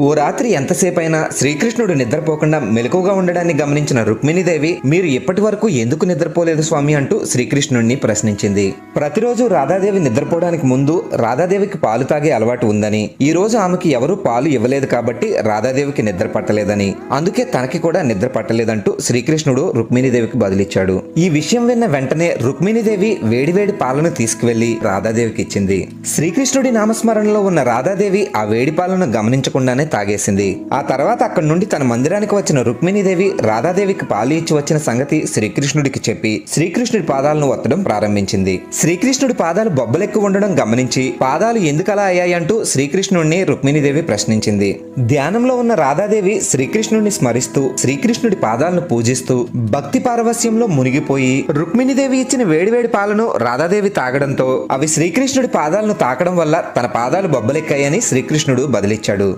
ఓ రాత్రి ఎంతసేపైనా శ్రీకృష్ణుడు నిద్రపోకుండా మెలకుగా ఉండడాన్ని గమనించిన రుక్మిణీదేవి, మీరు ఇప్పటి వరకు ఎందుకు నిద్రపోలేదు స్వామి అంటూ శ్రీకృష్ణుడిని ప్రశ్నించింది. ప్రతిరోజు రాధాదేవి నిద్రపోవడానికి ముందు రాధాదేవికి పాలు తాగే అలవాటు ఉందని, ఈ రోజు ఆమెకి ఎవరూ పాలు ఇవ్వలేదు కాబట్టి రాధాదేవికి నిద్ర పట్టలేదని, అందుకే తనకి కూడా నిద్ర పట్టలేదంటూ శ్రీకృష్ణుడు రుక్మిణీదేవికి బదులిచ్చాడు. ఈ విషయం విన్న వెంటనే రుక్మిణీదేవి వేడివేడి పాలను తీసుకువెళ్లి రాధాదేవికి ఇచ్చింది. శ్రీకృష్ణుడి నామస్మరణలో ఉన్న రాధాదేవి ఆ వేడి పాలను గమనించకుండానే తాగేసింది. ఆ తర్వాత అక్కడి నుండి తన మందిరానికి వచ్చిన రుక్మిణీదేవి రాధాదేవికి పాలు ఇచ్చి వచ్చిన సంగతి శ్రీకృష్ణుడికి చెప్పి శ్రీకృష్ణుడి పాదాలను ఒత్తడం ప్రారంభించింది. శ్రీకృష్ణుడి పాదాలు బొబ్బలెక్కువ ఉండడం గమనించి పాదాలు ఎందుకలా అయ్యాయంటూ శ్రీకృష్ణుడిని రుక్మిణీదేవి ప్రశ్నించింది. ధ్యానంలో ఉన్న రాధాదేవి శ్రీకృష్ణుడిని స్మరిస్తూ శ్రీకృష్ణుడి పాదాలను పూజిస్తూ భక్తి పారవస్యంలో మునిగిపోయి రుక్మిణీదేవి ఇచ్చిన వేడివేడి పాలను రాధాదేవి తాగడంతో అవి శ్రీకృష్ణుడి పాదాలను తాకడం వల్ల తన పాదాలు బొబ్బలెక్కాయని శ్రీకృష్ణుడు బదిలిచ్చాడు.